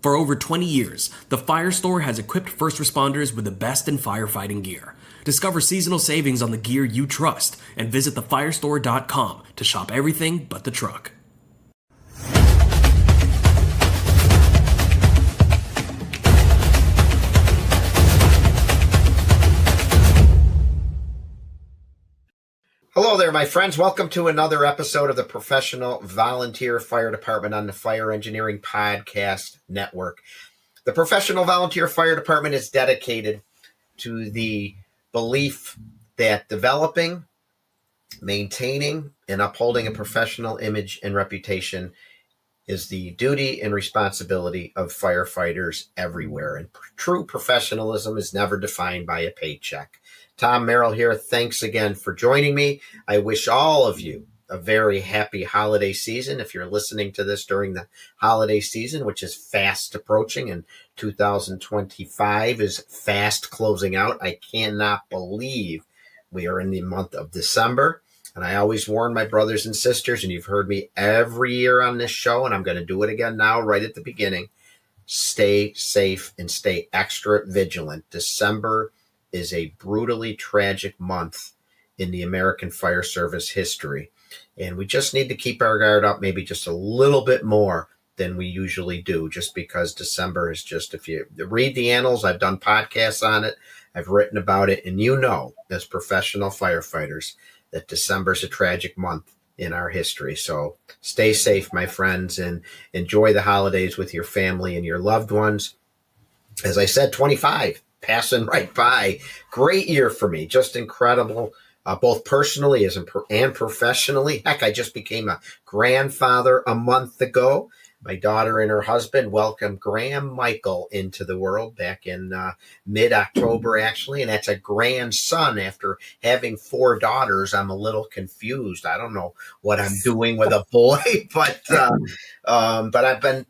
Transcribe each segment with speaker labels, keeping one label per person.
Speaker 1: For over 20 years, the Fire Store has equipped first responders with the best in firefighting gear. Discover seasonal savings on the gear you trust and visit thefirestore.com to shop everything but the truck.
Speaker 2: Hello there, my friends. Welcome to another episode of the Professional Volunteer Fire Department on the Fire Engineering Podcast Network. The Professional Volunteer Fire Department is dedicated to the belief that developing, maintaining, and upholding a professional image and reputation is the duty and responsibility of firefighters everywhere. And true professionalism is never defined by a paycheck. Tom Merrill here. Thanks again for joining me. I wish all of you a very happy holiday season. If you're listening to this during the holiday season, which is fast approaching and 2025 is fast closing out, I cannot believe we are in the month of December. And I always warn my brothers and sisters, and you've heard me every year on this show, and I'm going to do it again now right at the beginning. Stay safe and stay extra vigilant. December is a brutally tragic month in the American Fire Service history. And we just need to keep our guard up maybe just a little bit more than we usually do, just because December is just, if you read the annals, I've done podcasts on it, I've written about it, and you know, as professional firefighters, that December is a tragic month in our history. So stay safe, my friends, and enjoy the holidays with your family and your loved ones. As I said, 25. Passing right by. Great year for me. Just incredible, both personally and professionally. Heck, I just became a grandfather a month ago. My daughter and her husband welcomed Graham Michael into the world back in mid-October, actually. And that's a grandson. After having 4 daughters, I'm a little confused. I don't know what I'm doing with a boy, but I've been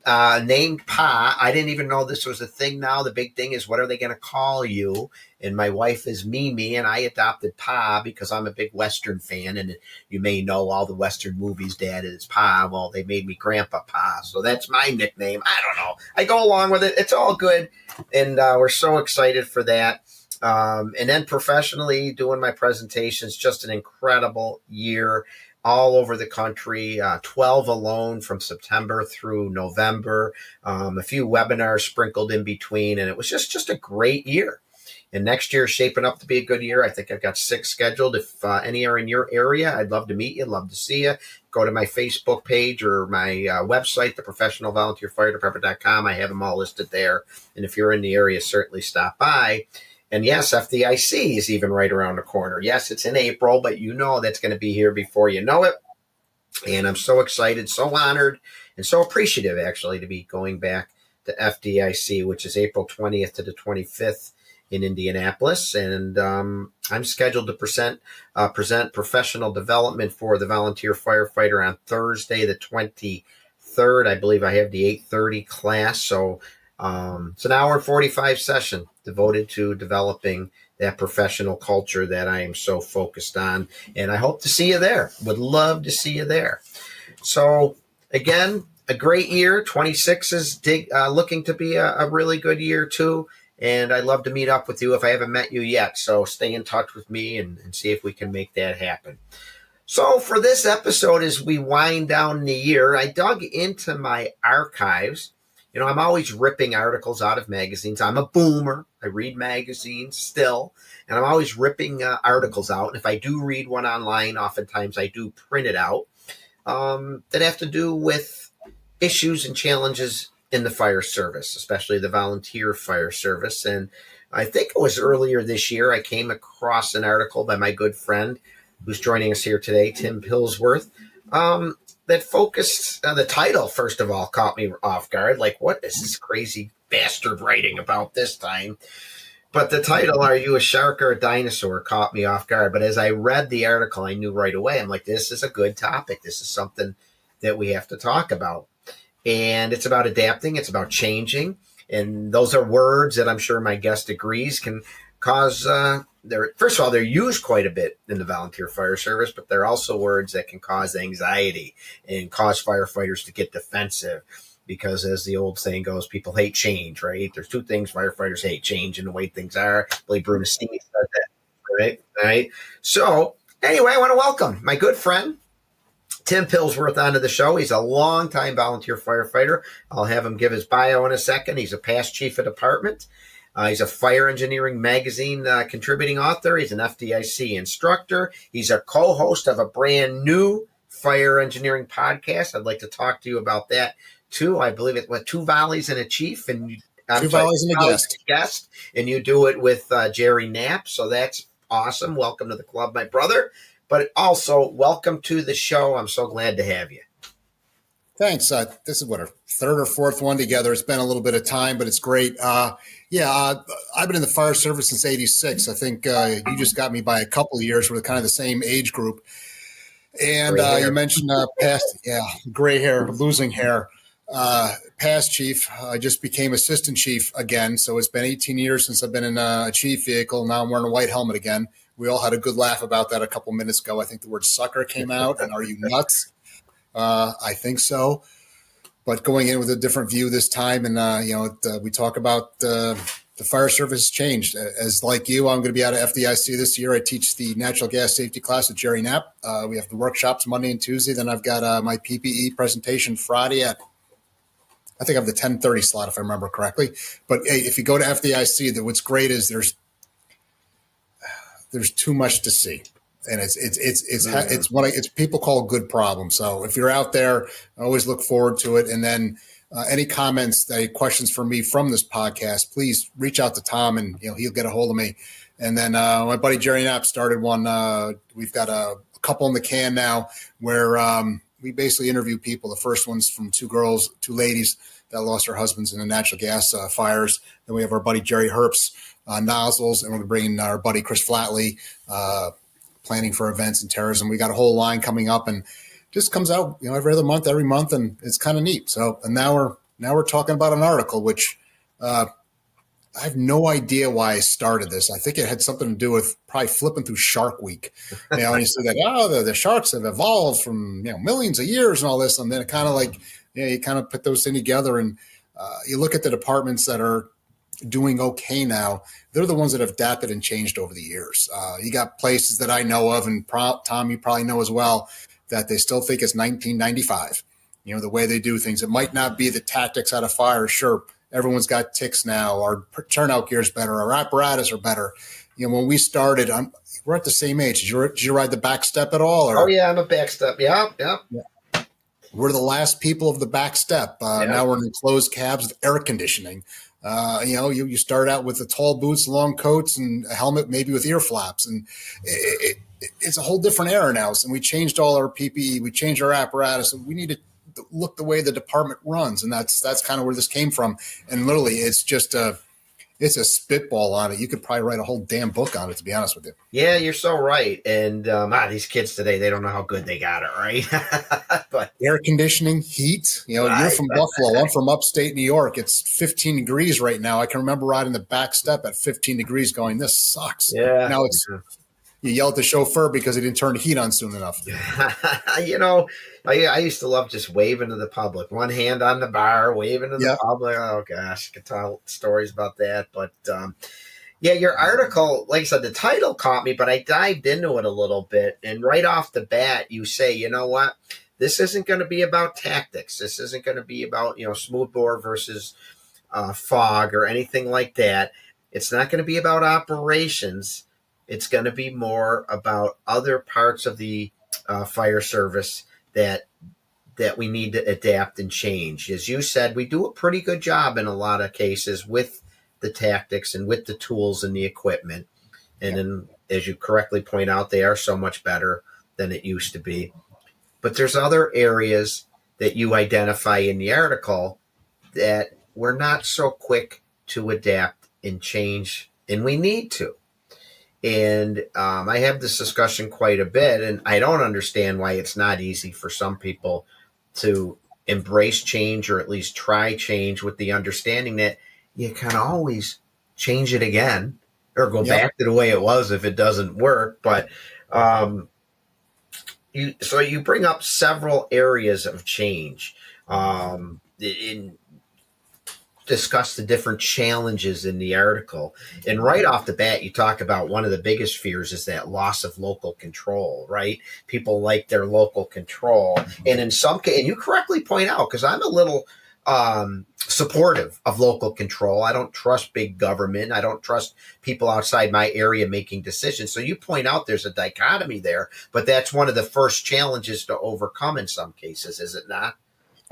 Speaker 2: named Pa. I didn't even know this was a thing now. The big thing is, what are they going to call you? And my wife is Mimi, and I adopted Pa because I'm a big Western fan. And you may know all the Western movies, Dad is Pa. Well, they made me Grandpa Pa. So that's my nickname. I don't know. I go along with it. It's all good. And we're so excited for that. And then professionally doing my presentations, just an incredible year all over the country, 12 alone from September through November, a few webinars sprinkled in between. And it was just a great year. And next year is shaping up to be a good year. I think I've got 6 scheduled. If any are in your area, I'd love to meet you, love to see you. Go to my Facebook page or my website, theprofessionalvolunteerfiredepartment.com. I have them all listed there. And if you're in the area, certainly stop by. And yes, FDIC is even right around the corner. Yes, it's in April, but you know that's going to be here before you know it. And I'm so excited, so honored, and so appreciative, actually, to be going back to FDIC, which is April 20th to the 25th. In Indianapolis, and I'm scheduled to present professional development for the volunteer firefighter on Thursday, the 23rd. I believe I have the 8:30 class, so it's an hour and 45 session devoted to developing that professional culture that I am so focused on, and I hope to see you there. Would love to see you there. So again, a great year. 26 is looking to be a really good year too. And I'd love to meet up with you if I haven't met you yet. So stay in touch with me and see if we can make that happen. So for this episode, as we wind down the year, I dug into my archives. You know, I'm always ripping articles out of magazines. I'm a boomer. I read magazines still. And I'm always ripping articles out. And if I do read one online, oftentimes I do print it out that have to do with issues and challenges in the fire service, especially the volunteer fire service. And I think it was earlier this year, I came across an article by my good friend who's joining us here today, Tim Pillsworth, that focused, the title, first of all, caught me off guard. Like, what is this crazy bastard writing about this time? But the title, Are You a Shark or a Dinosaur, caught me off guard. But as I read the article, I knew right away, I'm like, this is a good topic. This is something that we have to talk about. And it's about adapting. It's about changing. And those are words that I'm sure my guest agrees can cause, first of all, they're used quite a bit in the volunteer fire service, but they're also words that can cause anxiety and cause firefighters to get defensive because as the old saying goes, people hate change, right? There's two things firefighters hate: change and the way things are. I believe Bruno said that, right? Right. So anyway, I want to welcome my good friend Tim Pillsworth onto the show. He's a longtime volunteer firefighter. I'll have him give his bio in a second. He's a past chief of department. He's a Fire Engineering Magazine contributing author. He's an FDIC instructor. He's a co-host of a brand new fire engineering podcast. I'd like to talk to you about that too. I believe it's Two Volleys and a Chief, and
Speaker 3: Two Volleys and a
Speaker 2: Guest. And you do it with Jerry Knapp. So that's awesome. Welcome to the club, my brother. But also, welcome to the show. I'm so glad to have you.
Speaker 3: Thanks. This is our third or fourth one together. It's been a little bit of time, but it's great. I've been in the fire service since '86. I think you just got me by a couple of years. We're kind of the same age group. And you mentioned gray hair, losing hair. Past chief, I just became assistant chief again. So it's been 18 years since I've been in a chief vehicle. Now I'm wearing a white helmet again. We all had a good laugh about that a couple minutes ago. I think the word sucker came out. And are you nuts? I think so. But going in with a different view this time. And, we talk about the fire service changed. As like you, I'm going to be out of FDIC this year. I teach the natural gas safety class at Jerry Knapp. We have the workshops Monday and Tuesday. Then I've got my PPE presentation Friday at, I think I have the 10:30 slot, if I remember correctly. But hey, if you go to FDIC, what's great is there's too much to see, and it's what it's people call a good problem. So if you're out there, I always look forward to it. And then any comments, questions for me from this podcast, please reach out to Tom, and he'll get a hold of me. And then my buddy Jerry Knapp started one. We've got a couple in the can now where we basically interview people. The first one's from two ladies that lost their husbands in the natural gas fires. Then we have our buddy Jerry Herbst, nozzles, and we're going to bring in our buddy Chris Flatley, planning for events and terrorism. We got a whole line coming up, and just comes out every month, and it's kind of neat. So, and now we're talking about an article which I have no idea why I started this. I think it had something to do with probably flipping through Shark Week. And you say that the sharks have evolved from millions of years and all this, and then it kind of like you kind of put those things together, and you look at the departments that are doing okay now. They're the ones that have adapted and changed over the years. You got places that I know of, and Tom, you probably know as well, that they still think it's 1995. The way they do things. It might not be the tactics out of fire. Sure, everyone's got ticks now. Our turnout gear is better. Our apparatus are better. When we started, we're at the same age. Did you ride the back step at all?
Speaker 2: Oh yeah, I'm a back step. Yeah.
Speaker 3: We're the last people of the back step. Now we're in enclosed cabs with air conditioning. You start out with the tall boots, long coats, and a helmet, maybe with ear flaps, and it's a whole different era now. And we changed all our PPE, we changed our apparatus, and we need to look the way the department runs, and that's kind of where this came from. And literally, it's just it's a spitball on it. You could probably write a whole damn book on it, to be honest with you.
Speaker 2: Yeah, you're so right. And these kids today, they don't know how good they got it, right? But
Speaker 3: air conditioning, heat. You're from Buffalo. I'm from upstate New York. It's 15 degrees right now. I can remember riding the back step at 15 degrees going, this sucks.
Speaker 2: Yeah.
Speaker 3: Now you yell at the chauffeur because he didn't turn the heat on soon enough.
Speaker 2: I used to love just waving to the public. One hand on the bar, waving to the public. Oh, gosh, I could tell stories about that. But, your article, like I said, the title caught me, but I dived into it a little bit. And right off the bat, you say, you know what? This isn't going to be about tactics. This isn't going to be about, smoothbore versus fog or anything like that. It's not going to be about operations. It's going to be more about other parts of the fire service that we need to adapt and change. As you said, we do a pretty good job in a lot of cases with the tactics and with the tools and the equipment. And then, as you correctly point out, they are so much better than it used to be. But there's other areas that you identify in the article that we're not so quick to adapt and change, and we need to. And I have this discussion quite a bit, and I don't understand why it's not easy for some people to embrace change or at least try change with the understanding that you can always change it again or go back to the way it was if it doesn't work. But you bring up several areas of change. in discuss the different challenges in the article. And right off the bat, you talk about one of the biggest fears is that loss of local control, right? People like their local control. And in some case, and you correctly point out, because I'm a little supportive of local control. I don't trust big government. I don't trust people outside my area making decisions. So you point out there's a dichotomy there, but that's one of the first challenges to overcome in some cases, is it not?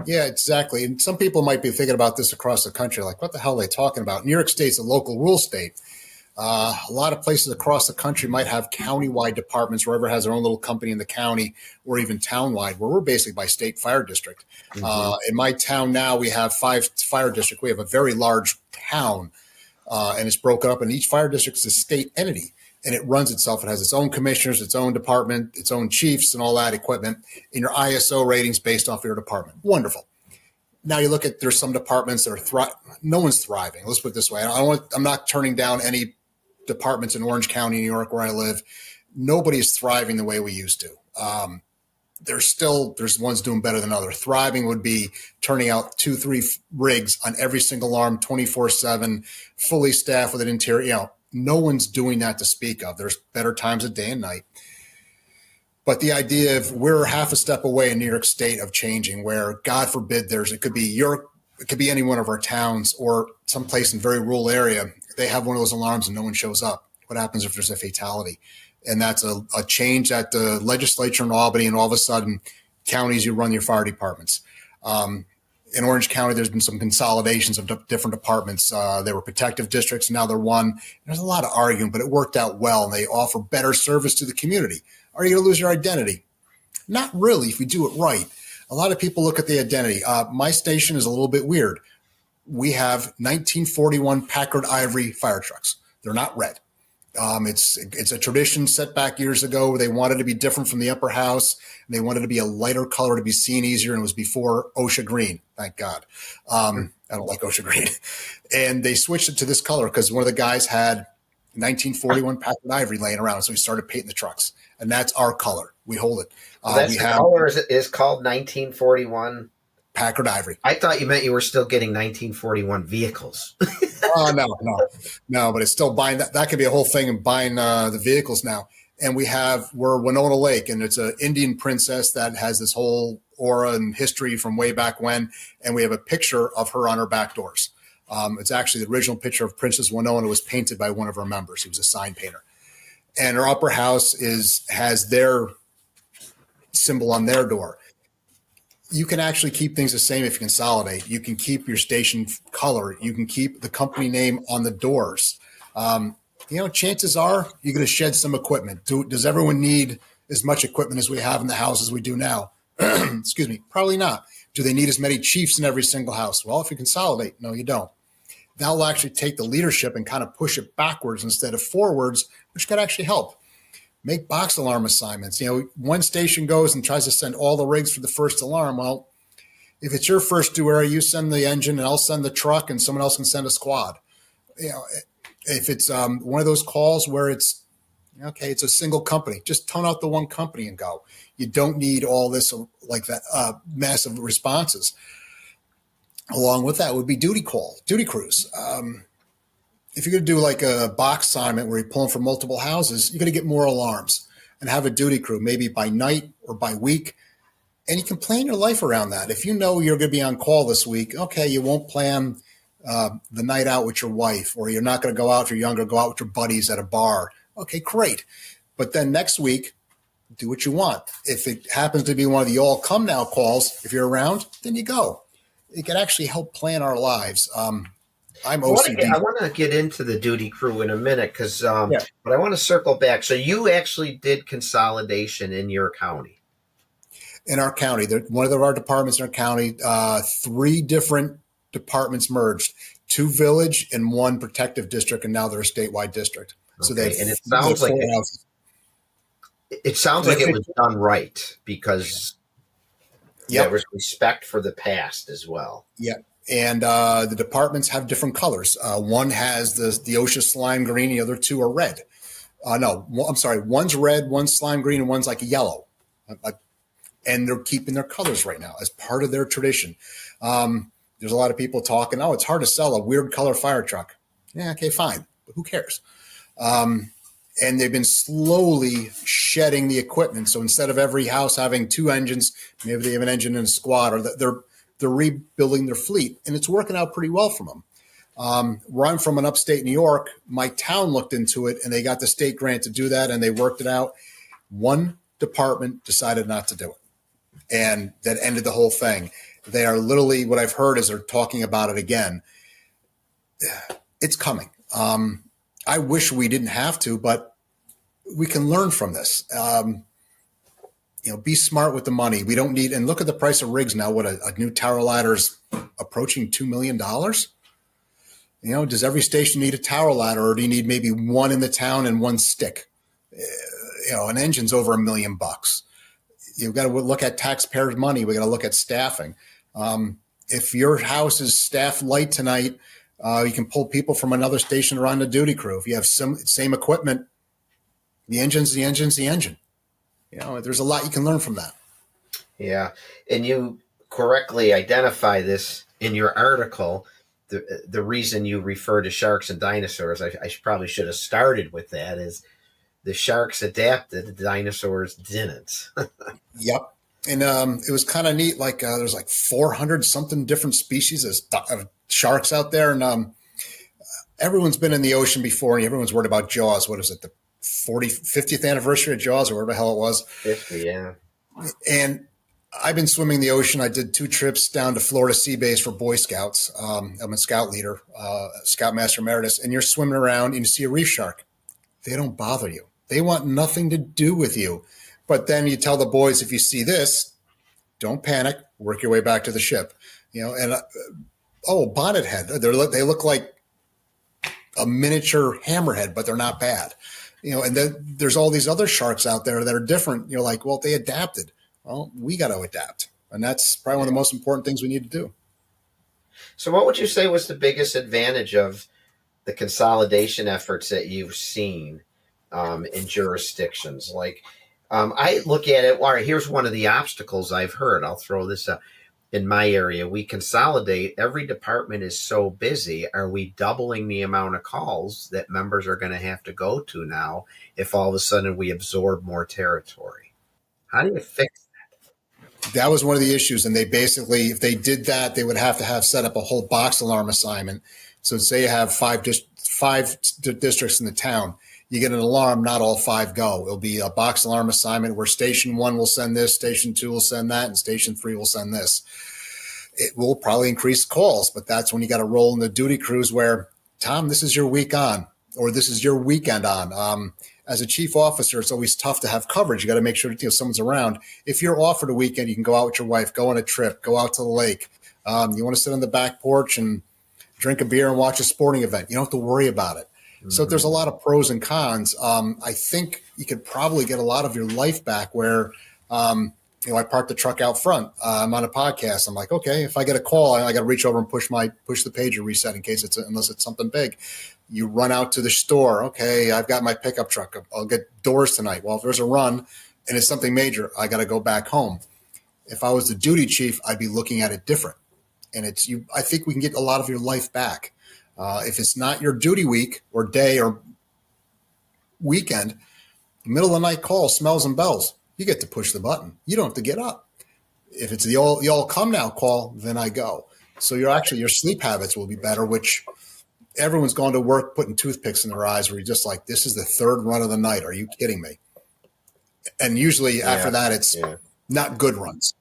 Speaker 3: Yeah, exactly. And some people might be thinking about this across the country, like, what the hell are they talking about? New York State's a local rule state. A lot of places across the country might have county-wide departments, wherever has their own little company in the county, or even town-wide, where we're basically by state fire district. In my town now, we have 5 fire districts. We have a very large town, and it's broken up, and each fire district is a state entity, and it runs itself. It has its own commissioners, its own department, its own chiefs, and all that equipment, and your ISO ratings based off your department. Wonderful. Now you look at, there's some departments that are no one's thriving. Let's put it this way. I'm not turning down any departments in Orange County, New York, where I live. Nobody is thriving the way we used to. There's ones doing better than others. Thriving would be turning out 2-3 rigs on every single alarm, 24/7, fully staffed with an interior. No one's doing that to speak of. There's better times of day and night. But the idea of we're half a step away in New York State of changing, where God forbid it could be any one of our towns or someplace in very rural area. They have one of those alarms and no one shows up. What happens if there's a fatality? And that's a change at the legislature in Albany, and all of a sudden, counties, you run your fire departments. In Orange County, there's been some consolidations of different departments. They were protective districts, now they're one. There's a lot of arguing, but it worked out well, and they offer better service to the community. Are you going to lose your identity? Not really, if you do it right. A lot of people look at the identity. My station is a little bit weird. We have 1941 Packard Ivory fire trucks. They're not red. It's a tradition set back years ago where they wanted to be different from the upper house, and they wanted to be a lighter color to be seen easier, and it was before OSHA green, thank God. I don't like OSHA green. And they switched it to this color because one of the guys had 1941 Packard Ivory laying around, so we started painting the trucks, and that's our color. We hold it.
Speaker 2: Color is called 1941
Speaker 3: Packard Ivory.
Speaker 2: I thought you meant you were still getting 1941 vehicles.
Speaker 3: No, but it's still buying that. That could be a whole thing, and buying the vehicles now. And we're Winona Lake, and it's an Indian princess that has this whole aura and history from way back when. And we have a picture of her on her back doors. It's actually the original picture of Princess Winona was painted by one of our members. He was a sign painter. And her upper house has their symbol on their door. You can actually keep things the same if you consolidate. You can keep your station color. You can keep the company name on the doors. Chances are you're going to shed some equipment. Does everyone need as much equipment as we have in the houses we do now? Excuse me. Probably not. Do they need as many chiefs in every single house? Well, if you consolidate, no, you don't. That'll actually take the leadership and kind of push it backwards instead of forwards, which could actually help. Make box alarm assignments. One station goes and tries to send all the rigs for the first alarm. Well, if it's your first due area, you send the engine and I'll send the truck, and someone else can send a squad. If it's one of those calls where it's a single company, just tone out the one company and go. You don't need all this like that massive responses. Along with that would be duty crews. If you're going to do like a box assignment where you're pulling from multiple houses, you're going to get more alarms, and have a duty crew, maybe by night or by week. And you can plan your life around that. If you know you're going to be on call this week, okay, you won't plan the night out with your wife, or you're not going to go out if you're younger, go out with your buddies at a bar. Okay, great. But then next week, do what you want. If it happens to be one of the all come now calls, if you're around, then you go. It can actually help plan our lives. I'm OCD.
Speaker 2: I want to get into the duty crew in a minute, but I want to circle back. So you actually did consolidation in your county.
Speaker 3: In our county, one of our departments in our county, 3 different departments merged, 2 village and 1 protective district, and now they're a statewide district. So it
Speaker 2: sounds like it was done right, because there was respect for the past as well.
Speaker 3: Yeah. And the departments have different colors. One has the OSHA slime green. The other 2 are red. One's red, one's slime green, and one's like a yellow. And they're keeping their colors right now as part of their tradition. There's a lot of people talking, oh, it's hard to sell a weird color fire truck. Yeah, okay, fine. But who cares? And they've been slowly shedding the equipment. So instead of every house having 2 engines, maybe they have an engine in a squad, or they're rebuilding their fleet. And it's working out pretty well for them. Where I'm from in upstate New York, my town looked into it and they got the state grant to do that and they worked it out. One department decided not to do it. And that ended the whole thing. They are literally, what I've heard is they're talking about it again. It's coming. I wish we didn't have to, but we can learn from this. Be smart with the money. We don't need, and look at the price of rigs now. What a new tower ladder's approaching $2 million. Does every station need a tower ladder, or do you need maybe one in the town and one stick? An engine's over $1 million. You've got to look at taxpayers' money. We got to look at staffing. If your house is staffed light tonight, you can pull people from another station around the duty crew. If you have same equipment, the engine's the engine. There's a lot you can learn from that.
Speaker 2: Yeah. And you correctly identify this in your article. The reason you refer to sharks and dinosaurs, I probably should have started with that, is the sharks adapted, the dinosaurs didn't.
Speaker 3: Yep. And it was kind of neat. Like there's like 400 something different species of sharks out there. And everyone's been in the ocean before, and everyone's worried about Jaws. What is it? The 50th anniversary of Jaws, or whatever the hell it was.
Speaker 2: 50, yeah.
Speaker 3: And I've been swimming the ocean. I did 2 trips down to Florida Sea Base for Boy Scouts. I'm a scout leader, Scoutmaster Emeritus, and you're swimming around and you see a reef shark. They don't bother you. They want nothing to do with you. But then you tell the boys, if you see this, don't panic, work your way back to the ship. And bonnet head. They look like a miniature hammerhead, but they're not bad. And then there's all these other sharks out there that are different. You're like, well, they adapted. Well, we got to adapt. And that's probably one of the most important things we need to do.
Speaker 2: So what would you say was the biggest advantage of the consolidation efforts that you've seen in jurisdictions? Like, I look at it, all right, here's one of the obstacles I've heard. I'll throw this up. In my area, we consolidate. Every department is so busy. Are we doubling the amount of calls that members are going to have to go to now if all of a sudden we absorb more territory? How do you fix that?
Speaker 3: That was one of the issues. And they basically, if they did that, they would have to have set up a whole box alarm assignment. So say you have five districts in the town, you get an alarm, not all 5 go. It'll be a box alarm assignment where station 1 will send this, station 2 will send that, and station 3 will send this. It will probably increase calls, but that's when you got to roll in the duty crews where, Tom, this is your week on, or this is your weekend on. As a chief officer, it's always tough to have coverage. You got to make sure that someone's around. If you're offered a weekend, you can go out with your wife, go on a trip, go out to the lake. You want to sit on the back porch and drink a beer and watch a sporting event. You don't have to worry about it. So there's a lot of pros and cons. I think you could probably get a lot of your life back where, I parked the truck out front. I'm on a podcast. I'm like, okay, if I get a call, I got to reach over and push the pager reset in case unless it's something big. You run out to the store. Okay, I've got my pickup truck. I'll get doors tonight. Well, if there's a run and it's something major, I got to go back home. If I was the duty chief, I'd be looking at it different. And I think we can get a lot of your life back. If it's not your duty week or day or weekend, middle of the night call, smells and bells, you get to push the button. You don't have to get up. If it's the all come now call, then I go. So your sleep habits will be better, which everyone's gone to work putting toothpicks in their eyes where you're just like, this is the 3rd run of the night. Are you kidding me? And usually after that, it's not good runs.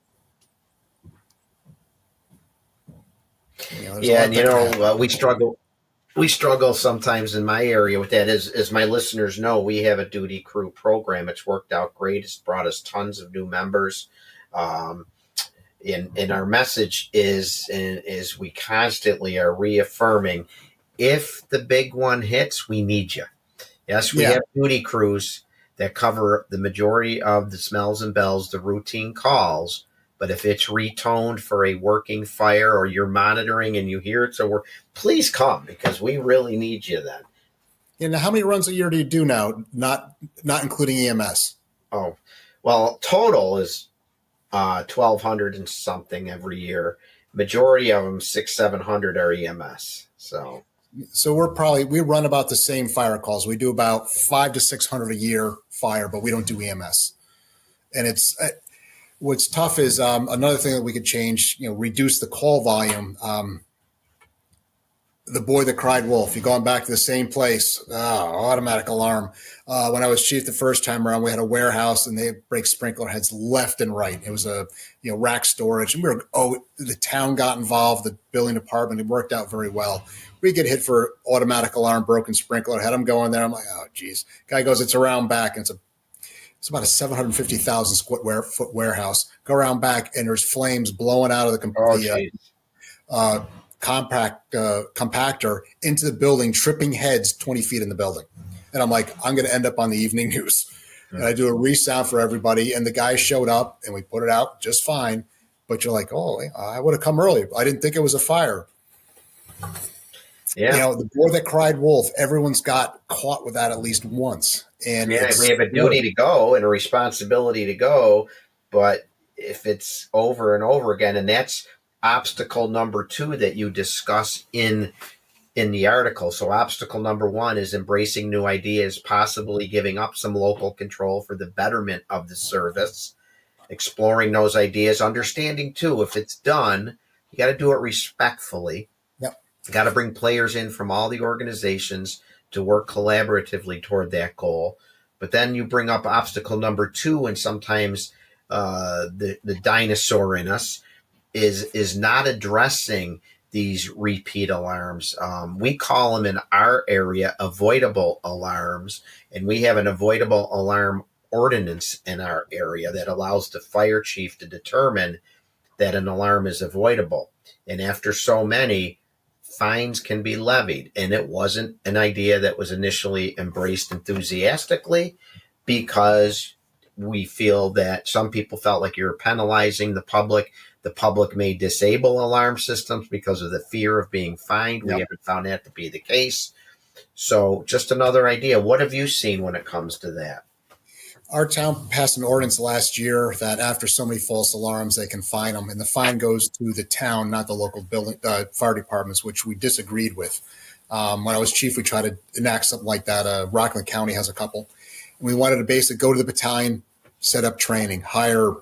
Speaker 2: We struggle sometimes in my area with that. As my listeners know, we have a duty crew program. It's worked out great. It's brought us tons of new members. And our message is we constantly are reaffirming, if the big one hits, we need you. Yes, we have duty crews that cover the majority of the smells and bells, the routine calls. But if it's retoned for a working fire or you're monitoring and you hear it, please come, because we really need you then.
Speaker 3: And how many runs a year do you do now, not including EMS?
Speaker 2: Oh, well, total is 1,200 and something every year. majority of them 600-700 are EMS. So
Speaker 3: we run about the same fire calls. We do about 500 to 600 a year fire, but we don't do EMS. And it's what's tough is another thing that we could change. Reduce the call volume. The boy that cried wolf. You're going back to the same place. Automatic alarm. When I was chief the first time around, we had a warehouse and they break sprinkler heads left and right. It was a rack storage, and the town got involved, the building department. It worked out very well. We get hit for automatic alarm, broken sprinkler head. I'm going there. I'm like, oh geez. Guy goes, it's around back, and it's about a 750,000 foot warehouse. Go around back, and there's flames blowing out of the compactor into the building, tripping heads 20 feet in the building. And I'm like, I'm going to end up on the evening news. And I do a resound for everybody. And the guy showed up and we put it out just fine. But you're like, oh, I would have come earlier. I didn't think it was a fire.
Speaker 2: Yeah.
Speaker 3: The boy that cried wolf, everyone's got caught with that at least once. And
Speaker 2: we have a duty to go and a responsibility to go. But if it's over and over again, and that's obstacle number 2 that you discuss in the article. So obstacle number 1 is embracing new ideas, possibly giving up some local control for the betterment of the service, exploring those ideas, understanding too, if it's done, you got to do it respectfully.
Speaker 3: Yep.
Speaker 2: You got to bring players in from all the organizations to work collaboratively toward that goal. But then you bring up obstacle number 2, and sometimes the dinosaur in us is not addressing these repeat alarms. We call them in our area avoidable alarms, and we have an avoidable alarm ordinance in our area that allows the fire chief to determine that an alarm is avoidable. And after so many, fines can be levied. And it wasn't an idea that was initially embraced enthusiastically, because we feel that some people felt like you're penalizing the public. The public may disable alarm systems because of the fear of being fined. We haven't found that to be the case. So just another idea. What have you seen when it comes to that?
Speaker 3: Our town passed an ordinance last year that after so many false alarms, they can fine them. And the fine goes to the town, not the local building fire departments, which we disagreed with. When I was chief, we tried to enact something like that. Rockland County has a couple. And we wanted to basically go to the battalion, set up training, hire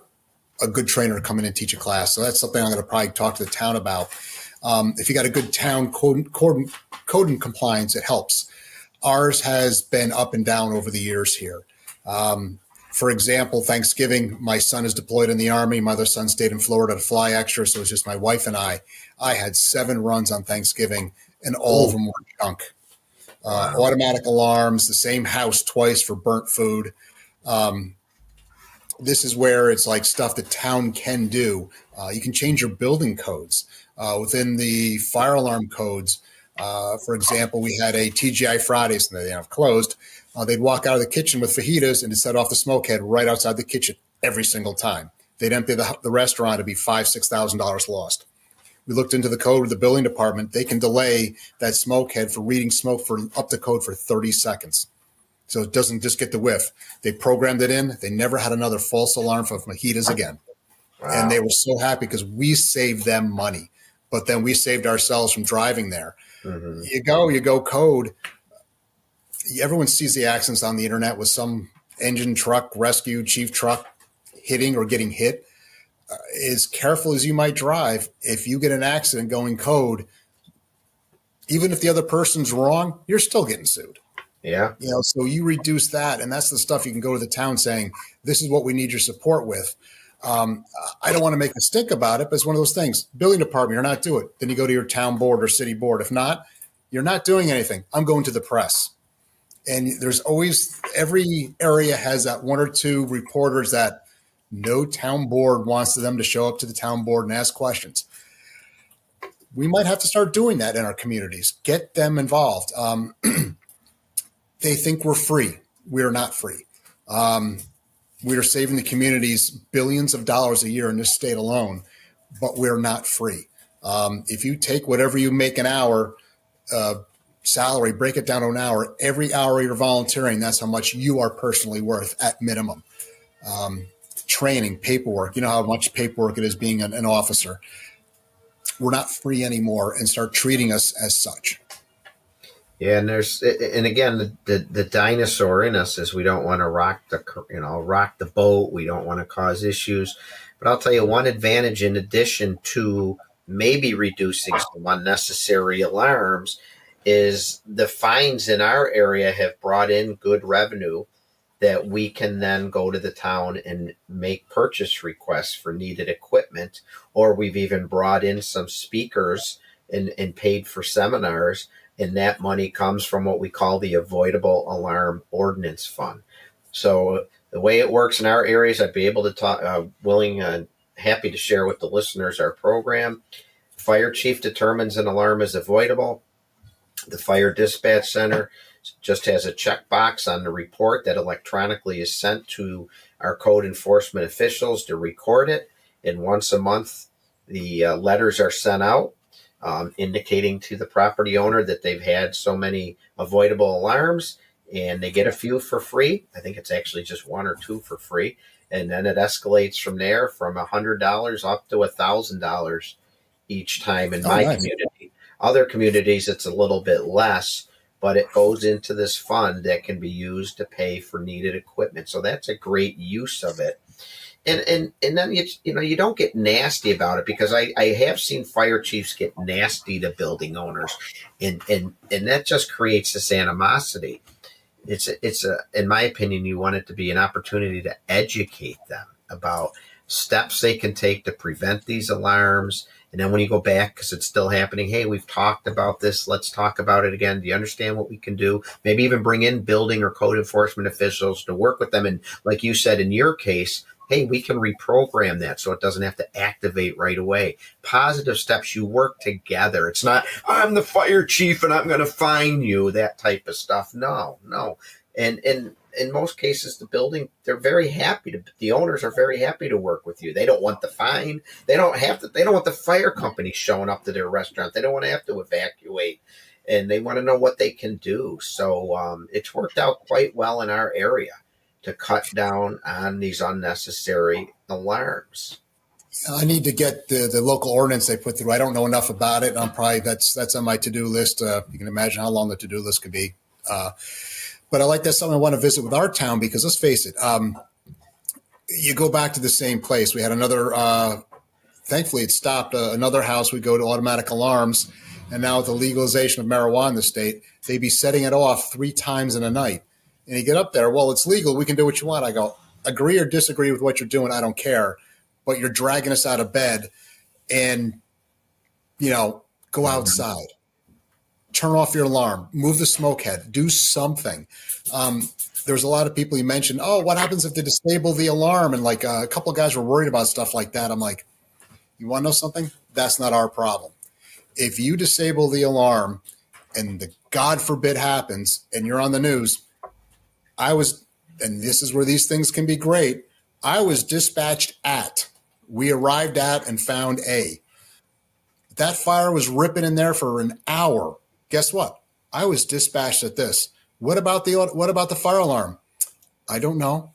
Speaker 3: a good trainer to come in and teach a class. So that's something I'm going to probably talk to the town about. If you got a good town code and compliance, it helps. Ours has been up and down over the years here. For example, Thanksgiving, my son is deployed in the Army. My other son stayed in Florida to fly extra. So it was just my wife and I. I had 7 runs on Thanksgiving, and all of them were junk. Automatic alarms, the same house twice for burnt food. This is where it's like stuff the town can do. You can change your building codes within the fire alarm codes. For example, we had a TGI Fridays, and they have closed. They'd walk out of the kitchen with fajitas and set off the smoke head right outside the kitchen every single time. They'd empty the restaurant. It'd be $5,000-$6,000 lost. We looked into the code with the building department. They can delay that smoke head for reading smoke for up to code for 30 seconds. So it doesn't just get the whiff. They programmed it in. They never had another false alarm for fajitas again. Wow. And they were so happy because we saved them money. But then we saved ourselves from driving there. Mm-hmm. You go code. Everyone sees the accidents on the internet with some engine truck, rescue, chief truck hitting or getting hit. As careful as you might drive, if you get an accident going code, even if the other person's wrong, you're still getting sued.
Speaker 2: Yeah.
Speaker 3: So you reduce that, and that's the stuff you can go to the town saying, this is what we need your support with. I don't want to make a stink about it, but it's one of those things. Building department, you're not doing it. Then you go to your town board or city board. If not, you're not doing anything. I'm going to the press. And there's always, every area has that 1 or 2 reporters that no town board wants them to show up to the town board and ask questions. We might have to start doing that in our communities. Get them involved. They think we're free. We are not free. We are saving the communities billions of dollars a year in this state alone, but we're not free. If you take whatever you make an hour salary, break it down to an hour, every hour you're volunteering, that's how much you are personally worth at minimum. Training, paperwork, you know how much paperwork it is being an officer. we're not free anymore and start treating us as such.
Speaker 2: Yeah, and again, the dinosaur in us is we don't want to rock the boat. We don't want to cause issues. But I'll tell you one advantage in addition to maybe reducing some unnecessary alarms is the fines in our area have brought in good revenue that we can then go to the town and make purchase requests for needed equipment, or we've even brought in some speakers and paid for seminars, and that money comes from what we call the Avoidable Alarm Ordinance Fund. So the way it works in our areas, I'd be able to talk, willing and happy to share with the listeners our program. Fire chief determines an alarm is avoidable. The fire dispatch center just has a checkbox on the report that electronically is sent to our code enforcement officials to record it. And once a month, the letters are sent out indicating to the property owner that they've had so many avoidable alarms, and they get a few for free. I think it's actually just one or two for free. And then it escalates from there from $100 up to $1,000 each time in my community. Other communities, it's a little bit less, but it goes into this fund that can be used to pay for needed equipment. So that's a great use of it. And then you don't get nasty about it, because I have seen fire chiefs get nasty to building owners, and that just creates this animosity. It's in my opinion, you want it to be an opportunity to educate them about steps they can take to prevent these alarms. And then when you go back, because it's still happening, hey, we've talked about this. Let's talk about it again. Do you understand what we can do? Maybe even bring in building or code enforcement officials to work with them. And like you said, in your case, hey, we can reprogram that so it doesn't have to activate right away. Positive steps, you work together. It's not, I'm the fire chief and I'm going to fine you, that type of stuff. No. And in most cases, the owners are very happy to work with you. They don't want the fine. They don't want the fire company showing up to their restaurant. They don't want to have to evacuate, and they want to know what they can do. So it's worked out quite well in our area to cut down on these unnecessary alarms.
Speaker 3: I need to get the local ordinance they put through. I don't know enough about it. That's on my to-do list. You can imagine how long the to-do list could be. But that's something I want to visit with our town, because let's face it, you go back to the same place. We had another, thankfully it stopped, another house. We go to automatic alarms, and now with the legalization of marijuana in the state, they'd be setting it off 3 times in a night. And you get up there, well, it's legal. We can do what you want. I go, agree or disagree with what you're doing. I don't care. But you're dragging us out of bed, and, go outside. Turn off your alarm, move the smoke head, do something. There's a lot of people you mentioned, what happens if they disable the alarm? And a couple of guys were worried about stuff like that. I'm like, you want to know something? That's not our problem. If you disable the alarm and the God forbid happens and you're on the news, and this is where these things can be great, I was dispatched we arrived at and found that fire was ripping in there for an hour. Guess what? I was dispatched at this. What about the fire alarm? I don't know.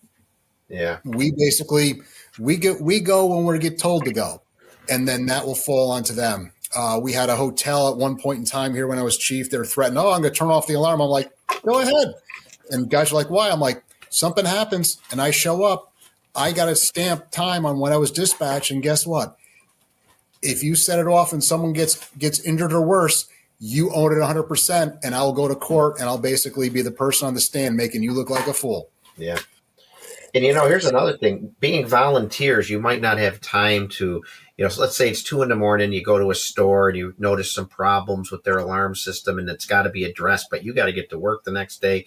Speaker 2: Yeah.
Speaker 3: We basically we go when we get told to go, and then that will fall onto them. We had a hotel at one point in time here when I was chief. They were threatening, I'm going to turn off the alarm. I'm like, go ahead. And guys are like, why? I'm like, something happens and I show up. I got a stamp time on when I was dispatched, and guess what? If you set it off and someone gets injured or worse, you own it 100%, and I'll go to court, and I'll basically be the person on the stand making you look like a fool.
Speaker 2: Yeah. And, here's another thing. Being volunteers, you might not have time to, so let's say it's 2 a.m, you go to a store and you notice some problems with their alarm system, and it's got to be addressed, but you got to get to work the next day.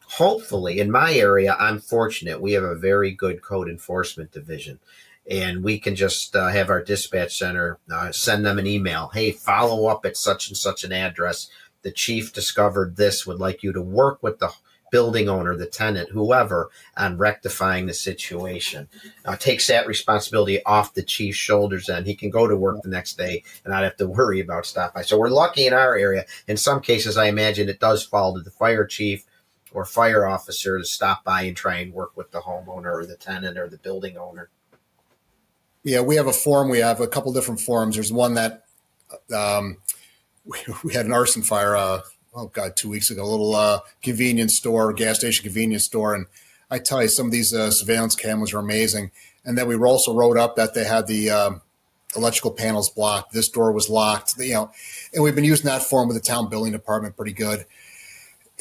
Speaker 2: Hopefully, in my area, I'm fortunate. We have a very good code enforcement division. And we can just have our dispatch center send them an email. Hey, follow up at such and such an address. The chief discovered this, would like you to work with the building owner, the tenant, whoever, on rectifying the situation. Takes that responsibility off the chief's shoulders, and he can go to work the next day and not have to worry about stop by. So we're lucky in our area. In some cases, I imagine it does fall to the fire chief or fire officer to stop by and try and work with the homeowner or the tenant or the building owner.
Speaker 3: Yeah, we have a forum. We have a couple different forums. There's one that We had an arson fire, 2 weeks ago, a little convenience store, gas station convenience store. And I tell you, some of these surveillance cameras are amazing. And then we also wrote up that they had the electrical panels blocked. This door was locked, and we've been using that form with the town building department pretty good.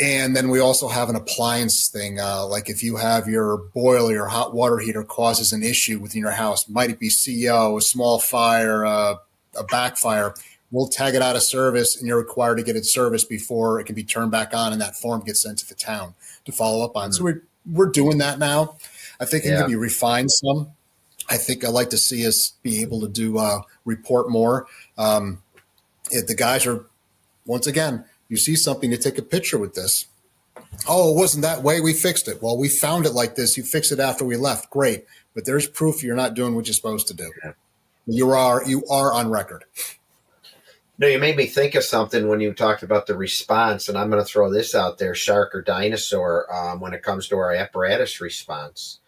Speaker 3: And then we also have an appliance thing. Like if you have your boiler, your hot water heater causes an issue within your house, might it be CO, a small fire, a backfire, we'll tag it out of service and you're required to get it serviced before it can be turned back on, and that form gets sent to the town to follow up on. So we're doing that now. I think it can be refined some. I think I'd like to see us be able to do report more. If the guys are, once again, you see something, to take a picture with this. Oh, it wasn't that way. We fixed it. Well, we found it like this. You fixed it after we left. Great. But there's proof you're not doing what you're supposed to do. Yeah. You are on record.
Speaker 2: No, you made me think of something when you talked about the response, and I'm going to throw this out there, Shark or Dinosaur, when it comes to our apparatus response.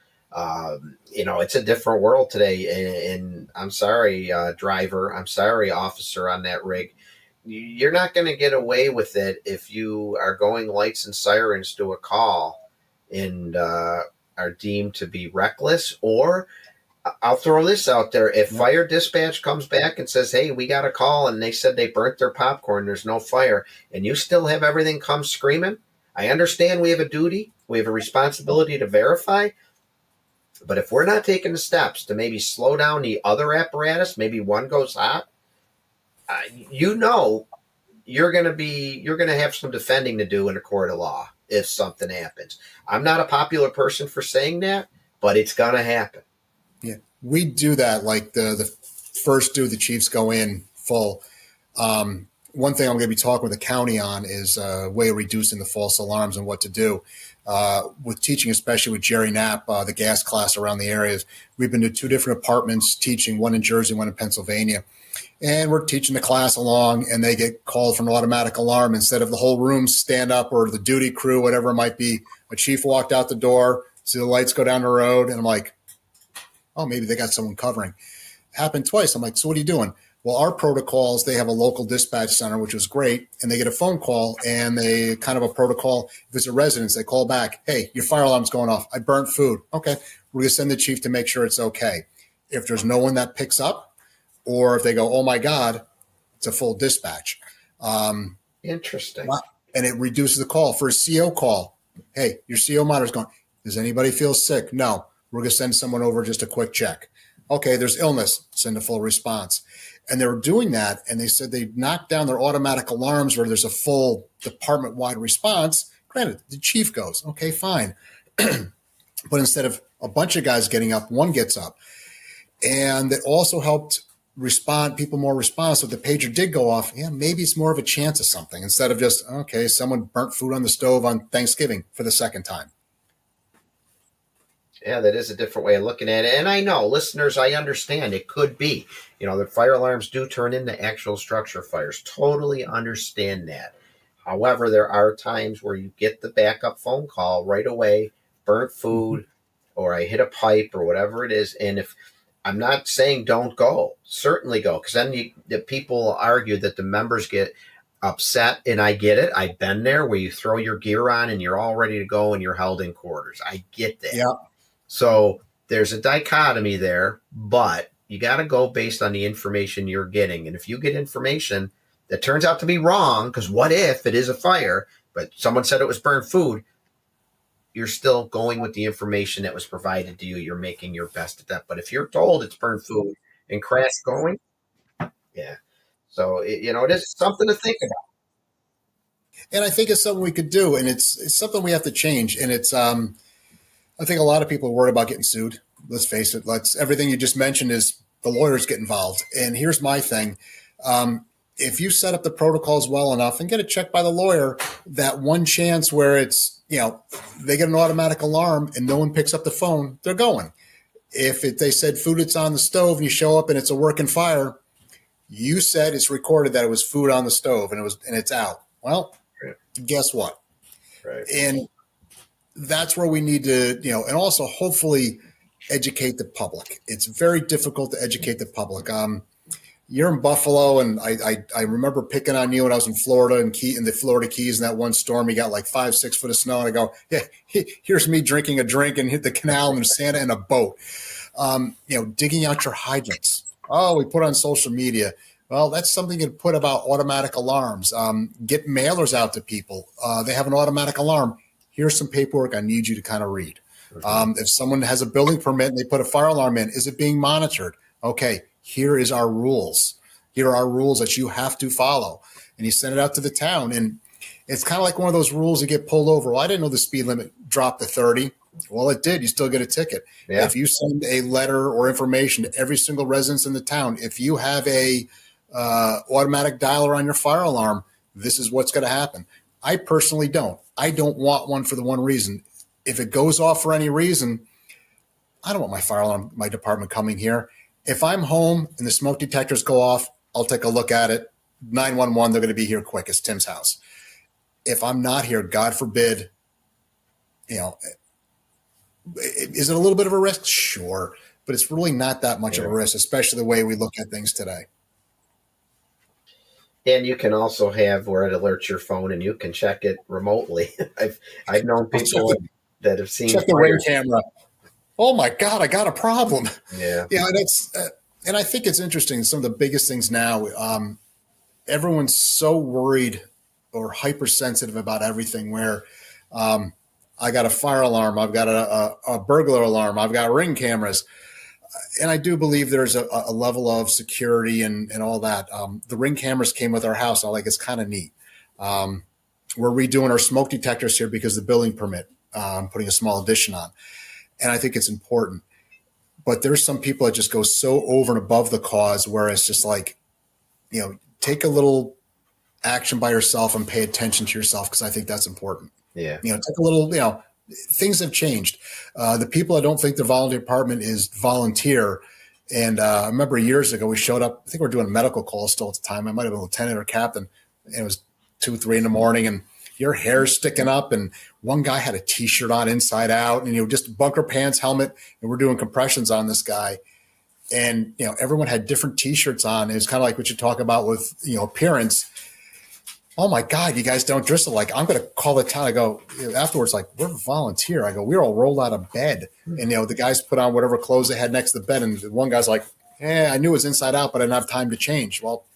Speaker 2: It's a different world today, and I'm sorry, driver, I'm sorry, officer on that rig. You're not going to get away with it if you are going lights and sirens to a call and are deemed to be reckless. Or I'll throw this out there. If fire dispatch comes back and says, hey, we got a call and they said they burnt their popcorn, there's no fire, and you still have everything come screaming, I understand we have a duty, we have a responsibility to verify. But if we're not taking the steps to maybe slow down the other apparatus, maybe one goes hot, you're going to have some defending to do in a court of law if something happens. I'm not a popular person for saying that, but it's going to happen.
Speaker 3: Yeah, we do that. Like the first due, the chiefs go in full. One thing I'm going to be talking with the county on is a way of reducing the false alarms and what to do. With teaching, especially with Jerry Knapp, the gas class around the areas, we've been to 2 different apartments teaching, one in Jersey, one in Pennsylvania. And we're teaching the class along, and they get called for an automatic alarm. Instead of the whole room stand up, or the duty crew, whatever it might be, a chief walked out the door, see the lights go down the road, and I'm like, oh, maybe they got someone covering. Happened twice. I'm like, so what are you doing? Well, our protocols, they have a local dispatch center, which was great, and they get a phone call, and they kind of a protocol. If it's a residence, they call back, hey, your fire alarm's going off. I burnt food. Okay, we're going to send the chief to make sure it's okay. If there's no one that picks up, or if they go, oh, my God, it's a full dispatch.
Speaker 2: Interesting.
Speaker 3: And it reduces the call. For a CO call, hey, your CO monitor's going, does anybody feel sick? No. We're going to send someone over, just a quick check. Okay, there's illness. Send a full response. And they were doing that, and they said they knocked down their automatic alarms where there's a full department-wide response. Granted, the chief goes, okay, fine. But instead of a bunch of guys getting up, one gets up. And it also helped people more respond. So if the pager did go off, maybe it's more of a chance of something instead of just, okay, someone burnt food on the stove on Thanksgiving for the second time.
Speaker 2: Yeah, that is a different way of looking at it. And I know, listeners, I understand it could be, the fire alarms do turn into actual structure fires. Totally understand that. However, there are times where you get the backup phone call right away, burnt food, or I hit a pipe or whatever it is. And if I'm not saying don't go, certainly go, because then the people argue that the members get upset, and I get it. I've been there where you throw your gear on and you're all ready to go and you're held in quarters. I get that.
Speaker 3: Yeah.
Speaker 2: So there's a dichotomy there, but you got to go based on the information you're getting. And if you get information that turns out to be wrong, because what if it is a fire, but someone said it was burnt food, you're still going with the information that was provided to you. You're making your best at that. But if you're told it's burnt food and crash going, yeah. So, it is something to think about.
Speaker 3: And I think it's something we could do, and it's something we have to change. And it's, I think a lot of people are worried about getting sued. Let's face it. Everything you just mentioned is the lawyers get involved. And here's my thing. If you set up the protocols well enough and get it checked by the lawyer, that one chance where it's, they get an automatic alarm and no one picks up the phone, they're going. If they said food it's on the stove and you show up and it's a working fire, you said it's recorded that it was food on the stove and it's out. Well, guess what?
Speaker 2: Right.
Speaker 3: And that's where we need to, and also hopefully educate the public. It's very difficult to educate the public. you're in Buffalo, and I remember picking on you when I was in Florida and in the Florida Keys in that one storm. You got like 5-6 foot of snow, and I go, yeah, here's me drinking a drink and hit the canal and Santa in a boat. Digging out your hydrants. Oh, we put on social media. Well, that's something you can put about automatic alarms. Get mailers out to people. They have an automatic alarm. Here's some paperwork I need you to kind of read. If someone has a building permit and they put a fire alarm in, is it being monitored? Okay, here is our rules. Here are our rules that you have to follow. And you send it out to the town. And it's kind of like one of those rules that get pulled over. Well, I didn't know the speed limit dropped to 30. Well, it did. You still get a ticket. Yeah. If you send a letter or information to every single residence in the town, if you have a automatic dialer on your fire alarm, this is what's going to happen. I personally don't. I don't want one for the one reason. If it goes off for any reason, I don't want my fire alarm, my department coming here. If I'm home and the smoke detectors go off, I'll take a look at it. 911, they're going to be here quick. It's Tim's house. If I'm not here, God forbid, is it a little bit of a risk? Sure. But it's really not that much of a risk, especially the way we look at things today.
Speaker 2: And you can also have where it alerts your phone and you can check it remotely. I've known people that have seen
Speaker 3: check the ring camera. Oh my God, I got a problem.
Speaker 2: Yeah.
Speaker 3: Yeah. And I think it's interesting. Some of the biggest things now, everyone's so worried or hypersensitive about everything where, I got a fire alarm. I've got a burglar alarm. I've got ring cameras. And I do believe there's a level of security and all that. The ring cameras came with our house. I like it's kind of neat. We're redoing our smoke detectors here because of the building permit, putting a small addition on. And I think it's important. But there's some people that just go so over and above the cause where it's just like, take a little action by yourself and pay attention to yourself because I think that's important.
Speaker 2: Yeah.
Speaker 3: Take a little, things have changed. The people that don't think the volunteer department is volunteer. And I remember years ago, we showed up, I think we were doing medical calls still at the time. I might've been lieutenant or captain. And it was 2-3 in the morning and your hair's sticking up. And one guy had a t-shirt on inside out and, just bunker pants, helmet. And we're doing compressions on this guy. And, everyone had different t-shirts on. It was kind of like what you talk about with, appearance. Oh my God, you guys don't dress like I'm going to call the town. I go afterwards, like we're volunteer. I go, we're all rolled out of bed. And, the guys put on whatever clothes they had next to the bed. And one guy's like, I knew it was inside out, but I didn't have time to change. Well,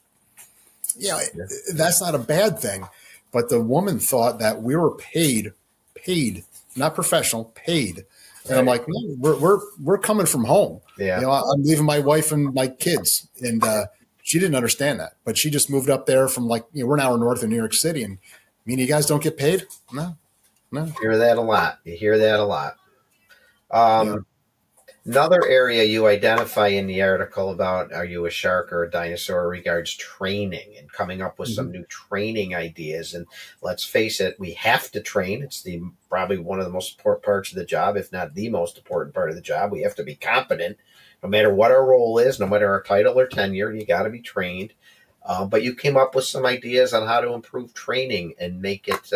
Speaker 3: that's not a bad thing. But the woman thought that we were paid, not professional, paid. And I'm like, no, we're coming from home.
Speaker 2: Yeah.
Speaker 3: I'm leaving my wife and my kids. And, she didn't understand that, but she just moved up there from we're an hour north of New York City. And you guys don't get paid? No.
Speaker 2: You hear that a lot. Another area you identify in the article about are you a shark or a dinosaur regards training and coming up with some new training ideas. And let's face it, we have to train. It's probably one of the most important parts of the job, if not the most important part of the job. We have to be competent. No matter what our role is, no matter our title or tenure, you got to be trained. But you came up with some ideas on how to improve training and make it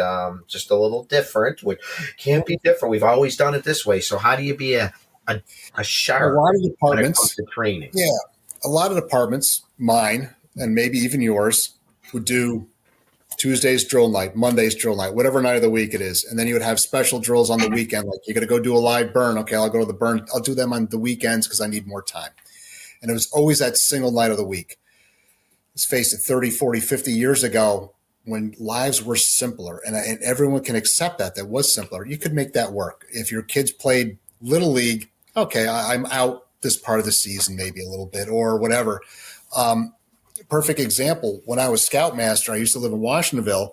Speaker 2: just a little different, which can't be different. We've always done it this way. So how do you be a shark
Speaker 3: a lot of departments,
Speaker 2: when it comes to training?
Speaker 3: Yeah, a lot of departments, mine and maybe even yours, would do Tuesday's drill night, Monday's drill night, whatever night of the week it is. And then you would have special drills on the weekend. Like you're going to go do a live burn. Okay, I'll go to the burn. I'll do them on the weekends because I need more time. And it was always that single night of the week. Let's face it, 30, 40, 50 years ago, when lives were simpler and everyone can accept that was simpler, you could make that work. If your kids played Little League, okay, I'm out this part of the season, maybe a little bit or whatever. Perfect example, when I was scoutmaster, I used to live in Washingtonville.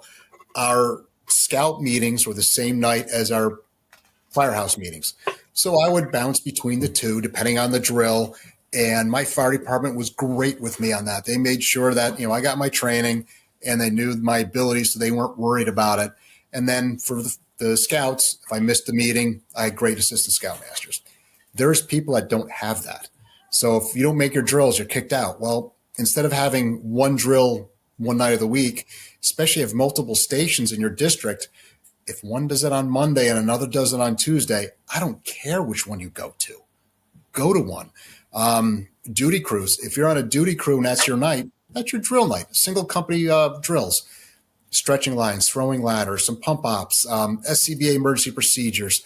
Speaker 3: Our scout meetings were the same night as our firehouse meetings. So I would bounce between the two, depending on the drill. And my fire department was great with me on that. They made sure that, I got my training and they knew my abilities, so they weren't worried about it. And then for the scouts, if I missed the meeting, I had great assistant scoutmasters. There's people that don't have that. So if you don't make your drills, you're kicked out. Well, instead of having one drill one night of the week, especially if multiple stations in your district, if one does it on Monday and another does it on Tuesday, I don't care which one you go to. go to one. Duty crews. If you're on a duty crew and that's your night, that's your drill night. Single company drills, stretching lines, throwing ladders, some pump ops, SCBA emergency procedures.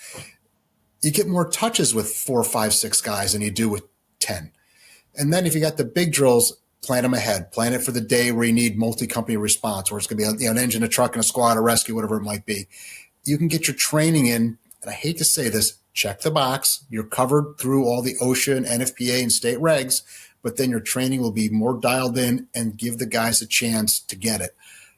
Speaker 3: You get more touches with 4, 5, 6 guys than you do with 10. And then if you got the big drills, plan them ahead. Plan it for the day where you need multi-company response, where it's going to be an engine, a truck, and a squad, a rescue, whatever it might be. You can get your training in, and I hate to say this, check the box. You're covered through all the OSHA and NFPA and state regs, but then your training will be more dialed in and give the guys a chance to get it.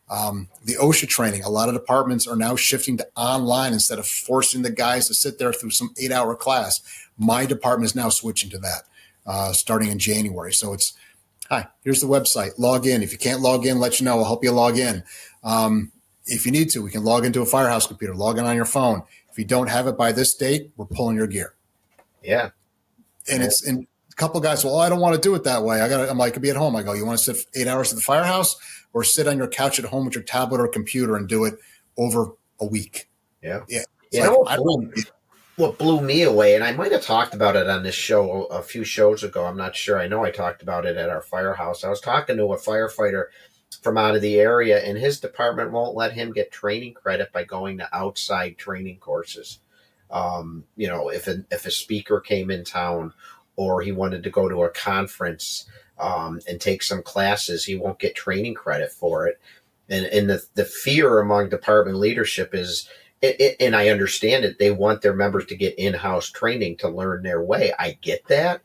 Speaker 3: The OSHA training, a lot of departments are now shifting to online instead of forcing the guys to sit there through some 8-hour class. My department is now switching to that starting in January. So it's, hi, here's the website. Log in. If you can't log in, let you know. I'll help you log in. If you need to, we can log into a firehouse computer, log in on your phone. If you don't have it by this date, we're pulling your gear.
Speaker 2: Yeah.
Speaker 3: And and a couple of guys, well, I don't want to do it that way. I'm like, I could be at home. I go, you want to sit 8 hours at the firehouse or sit on your couch at home with your tablet or computer and do it over a week?
Speaker 2: Yeah.
Speaker 3: Yeah.
Speaker 2: What blew me away, and I might have talked about it on this show a few shows ago. I'm not sure. I know I talked about it at our firehouse. I was talking to a firefighter from out of the area, and his department won't let him get training credit by going to outside training courses. If a speaker came in town or he wanted to go to a conference and take some classes, he won't get training credit for it. And the fear among department leadership is, and I understand it, they want their members to get in-house training to learn their way. I get that,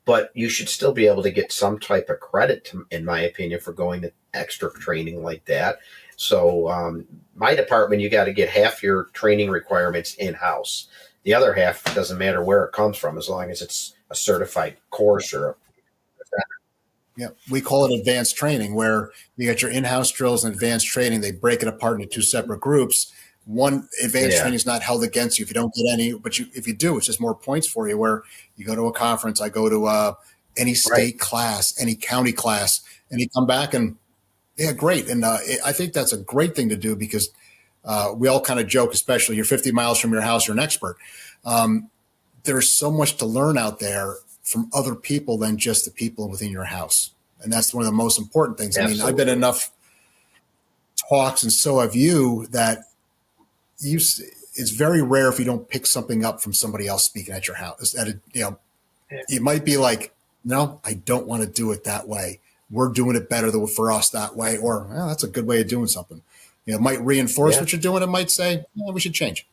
Speaker 2: but you should still be able to get some type of credit, in my opinion, for going to extra training like that. So my department, you got to get half your training requirements in-house. The other half doesn't matter where it comes from, as long as it's a certified course or
Speaker 3: Yeah, we call it advanced training, where you got your in-house drills and advanced training. They break it apart into 2 separate groups. One advanced training is not held against you if you don't get any, but if you do, it's just more points for you. Where you go to a conference, I go to any state class, any county class, and you come back and yeah, great. And I think that's a great thing to do because we all kind of joke, especially you're 50 miles from your house, you're an expert. There's so much to learn out there from other people than just the people within your house. And that's one of the most important things. Absolutely. I mean, I've been in enough talks, and so have you, that it's very rare if you don't pick something up from somebody else speaking at your house. You might be like, no, I don't want to do it that way. We're doing it better for us that way. Or, well, that's a good way of doing something. It might reinforce what you're doing. It might say, we should change.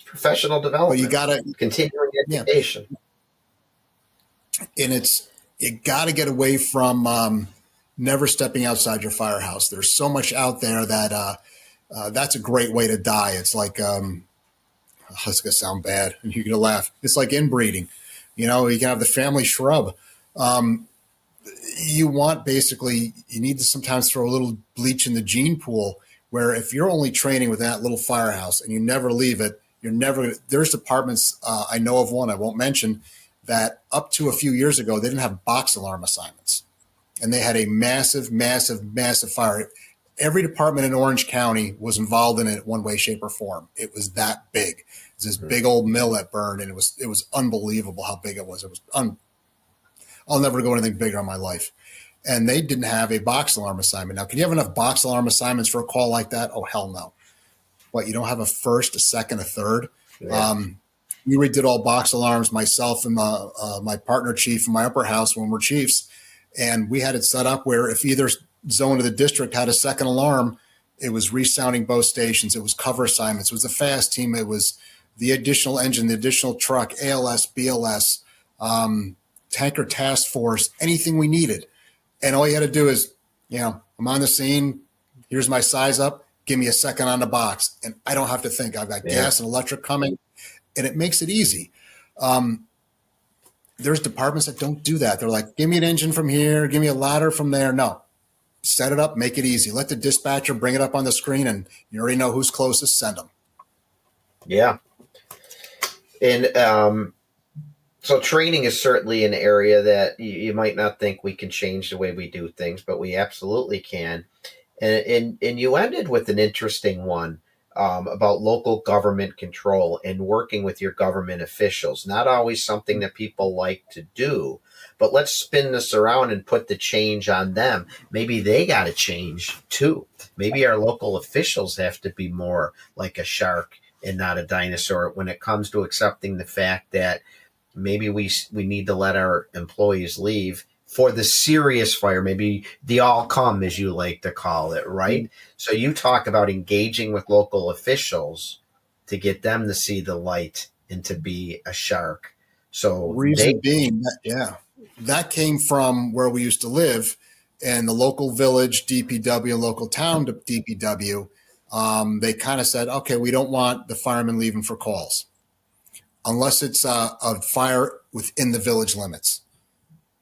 Speaker 2: Professional development.
Speaker 3: But you got to
Speaker 2: continuing education.
Speaker 3: And you got to get away from never stepping outside your firehouse. There's so much out there that that's a great way to die. It's like, it's going to sound bad and you're going to laugh. It's like inbreeding. You can have the family shrub. You need to sometimes throw a little bleach in the gene pool, where if you're only training with that little firehouse and you never leave it, there's departments, I know of one I won't mention, that up to a few years ago, they didn't have box alarm assignments. And they had a massive, massive, massive fire. Every department in Orange County was involved in it one way, shape, or form. It was that big. It was this big old mill that burned, and it was unbelievable how big it was. I'll never go anything bigger in my life. And they didn't have a box alarm assignment. Now, can you have enough box alarm assignments for a call like that? Oh, hell no. What, you don't have a first, a second, a third? Yeah. We redid all box alarms, myself and my partner chief in my upper house when we're chiefs. And we had it set up where if either zone of the district had a second alarm, it was resounding both stations. It was cover assignments. It was the fast team. It was the additional engine, the additional truck, ALS, BLS, tanker task force, anything we needed. And all you had to do is, I'm on the scene. Here's my size up. Give me a second on the box. And I don't have to think. I've got gas and electric coming. And it makes it easy. There's departments that don't do that. They're like, give me an engine from here. Give me a ladder from there. No. Set it up. Make it easy. Let the dispatcher bring it up on the screen, and you already know who's closest. Send them.
Speaker 2: Yeah. And so training is certainly an area that you might not think we can change the way we do things, but we absolutely can. And you ended with an interesting one. about local government control and working with your government officials. Not always something that people like to do, but let's spin this around and put the change on them. Maybe they got to change too. Maybe our local officials have to be more like a shark and not a dinosaur when it comes to accepting the fact that maybe we need to let our employees leave for the serious fire, maybe the all come, as you like to call it, right? So you talk about engaging with local officials to get them to see the light and to be a shark. So
Speaker 3: reason being that, that came from where we used to live, and the local village DPW and local town DPW, they kind of said, okay, we don't want the firemen leaving for calls unless it's a fire within the village limits.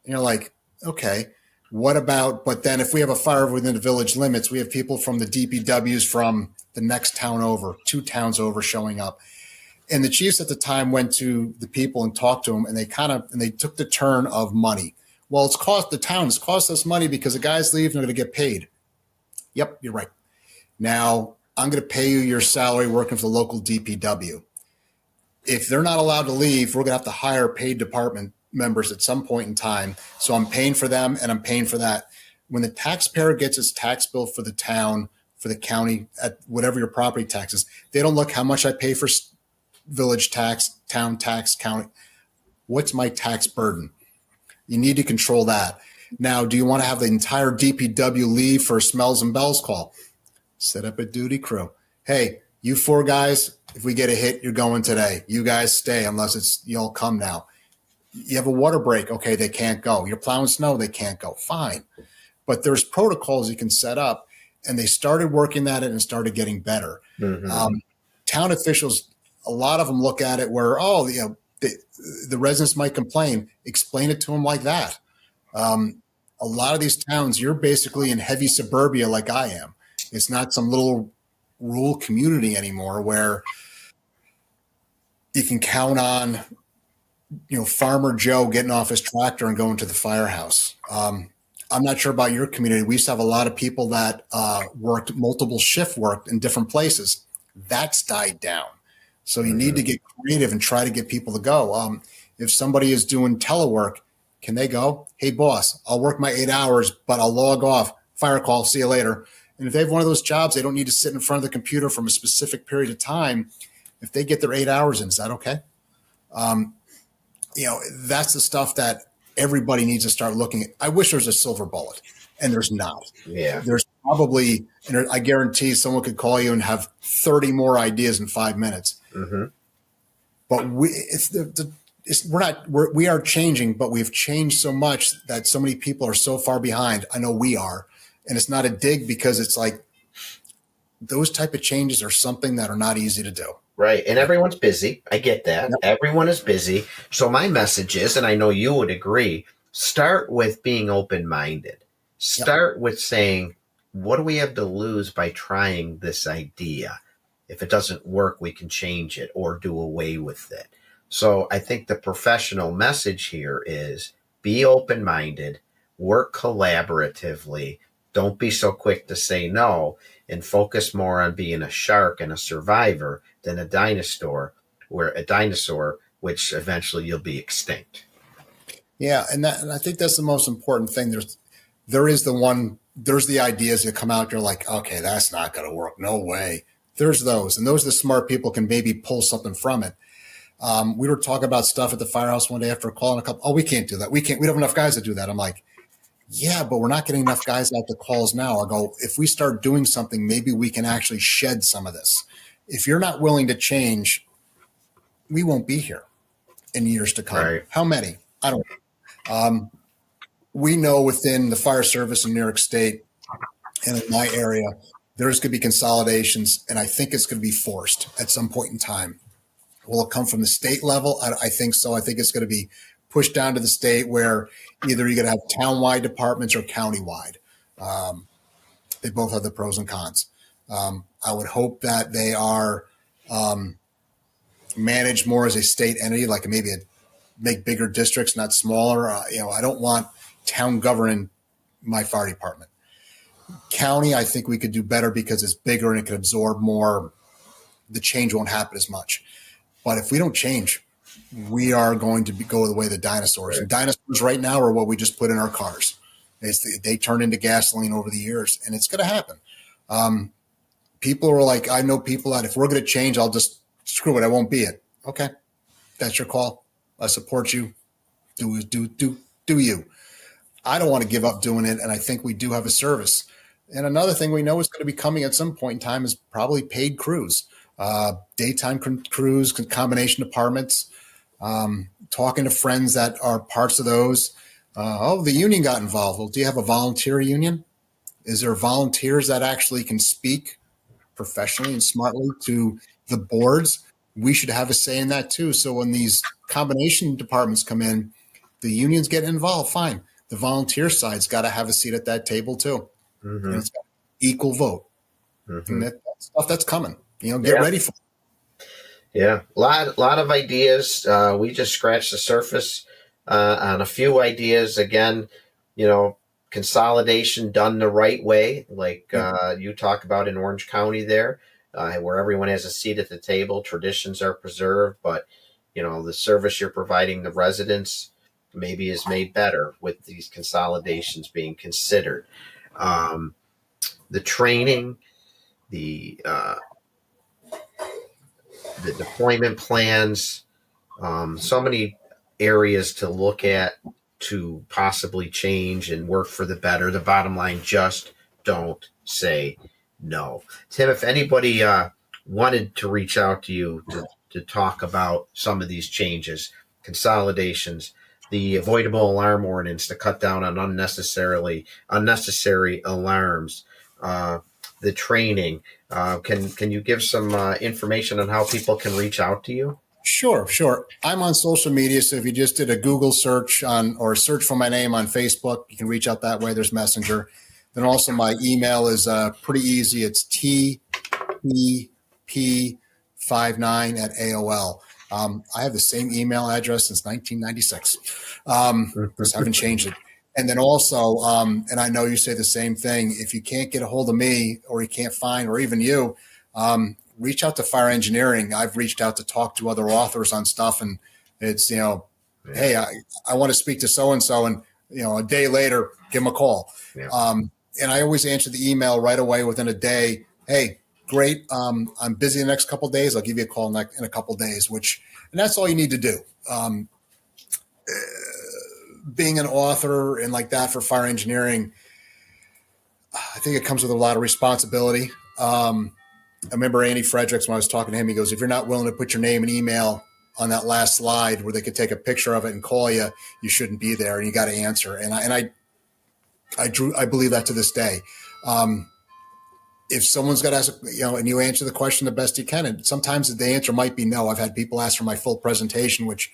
Speaker 3: And you're like, okay, what about, but then if we have a fire within the village limits, we have people from the DPWs from the next town over, 2 towns over showing up. And the chiefs at the time went to the people and talked to them, and they took the turn of money. Well, it's cost us money because the guys leave and they're going to get paid. Yep, you're right. Now I'm going to pay you your salary working for the local DPW. If they're not allowed to leave, we're going to have to hire paid department members at some point in time. So I'm paying for them and I'm paying for that. When the taxpayer gets his tax bill for the town, for the county, at whatever your property tax is, they don't look how much I pay for village tax, town tax, county. What's my tax burden? You need to control that. Now, do you want to have the entire DPW leave for a smells and bells call? Set up a duty crew. Hey, you 4 guys, if we get a hit, you're going today. You guys stay unless it's you'll come now. You have a water break. Okay, they can't go. You're plowing snow. They can't go. Fine. But there's protocols you can set up, and they started working at it and started getting better. Mm-hmm. Town officials, a lot of them look at it where, the residents might complain. Explain it to them like that. A lot of these towns, you're basically in heavy suburbia like I am. It's not some little rural community anymore where you can count on Farmer Joe getting off his tractor and going to the firehouse. I'm not sure about your community. We used to have a lot of people that worked multiple shift work in different places. That's died down. So you need to get creative and try to get people to go. If somebody is doing telework, can they go? Hey, boss, I'll work my 8 hours, but I'll log off. Fire call. See you later. And if they have one of those jobs, they don't need to sit in front of the computer from a specific period of time. If they get their 8 hours in, is that okay? That's the stuff that everybody needs to start looking at. I wish there's a silver bullet, and there's not.
Speaker 2: Yeah.
Speaker 3: There's probably, and I guarantee someone could call you and have 30 more ideas in 5 minutes. Mm-hmm. But we are changing, but we've changed so much that so many people are so far behind. I know we are, and it's not a dig because it's like those type of changes are something that are not easy to do.
Speaker 2: Right. And everyone's busy. I get that. Yep. Everyone is busy. So my message is, and I know you would agree, start with being open-minded. Start with saying, what do we have to lose by trying this idea? If it doesn't work, we can change it or do away with it. So I think the professional message here is be open-minded, work collaboratively, don't be so quick to say no, and focus more on being a shark and a survivor than a dinosaur, which eventually you'll be extinct.
Speaker 3: Yeah, and I think that's the most important thing. There's the ideas that come out, you're like, okay, that's not going to work. No way. There's those, and those are the smart people can maybe pull something from it. We were talking about stuff at the firehouse one day after a call, and we can't do that. We don't have enough guys to do that. I'm like, yeah, but we're not getting enough guys out to calls now. I'll go, if we start doing something, maybe we can actually shed some of this. If you're not willing to change, we won't be here in years to come. Right. How many? I don't know. We know within the fire service in New York State and in my area, there's going to be consolidations, and I think it's going to be forced at some point in time. Will it come from the state level? I think so. I think it's going to be pushed down to the state where either you're going to have town-wide departments or county-wide. They both have the pros and cons. I would hope that they are managed more as a state entity, like maybe make bigger districts, not smaller. I don't want town governing my fire department. County, I think we could do better because it's bigger and it can absorb more the change won't happen as much. But if we don't change, we are going to go the way of the dinosaurs. And dinosaurs right now are what we just put in our cars. They turn into gasoline over the years, and it's going to happen. People are like, I know people that if we're going to change, I'll just screw it. I won't be it. Okay, that's your call. I support you. Do you? I don't want to give up doing it, and I think we do have a service. And another thing we know is going to be coming at some point in time is probably paid crews, daytime crews, combination departments. Talking to friends that are parts of those. The union got involved. Well, do you have a volunteer union? Is there volunteers that actually can speak professionally and smartly to the boards? We should have a say in that too. So when these combination departments come in, the unions get involved. Fine. The volunteer side's got to have a seat at that table too. Mm-hmm. And it's got equal vote. Mm-hmm. And that's stuff that's coming. Get ready for it.
Speaker 2: Yeah, a lot of ideas. We just scratched the surface on a few ideas. Again, consolidation done the right way, like you talk about in Orange County there, where everyone has a seat at the table. Traditions are preserved, but the service you're providing the residents maybe is made better with these consolidations being considered. The training, the deployment plans, so many areas to look at to possibly change and work for the better. The bottom line, just don't say no. Tim, if anybody wanted to reach out to you to talk about some of these changes, consolidations, the avoidable alarm ordinance to cut down on unnecessary alarms, the training, can you give some information on how people can reach out to you?
Speaker 3: Sure. I'm on social media. So if you just did a Google search or search for my name on Facebook, you can reach out that way. There's Messenger. Then also my email is pretty easy. It's TEP59@AOL. I have the same email address since 1996. Just haven't changed it. And then also, and I know you say the same thing, if you can't get a hold of me or you can't find, or even you, reach out to Fire Engineering. I've reached out to talk to other authors on stuff, and it's, hey, I want to speak to so-and-so, and, a day later, give them a call. Yeah. And I always answer the email right away within a day. Hey, great. I'm busy the next couple of days. I'll give you a call in a couple of days, and that's all you need to do. Being an author and like that for Fire Engineering, I think it comes with a lot of responsibility. I remember Andy Fredericks, when I was talking to him, he goes, if you're not willing to put your name and email on that last slide where they could take a picture of it and call you, you shouldn't be there, and you got to answer. And I believe that to this day. If someone's got to ask, and you answer the question the best you can, and sometimes the answer might be no. I've had people ask for my full presentation, which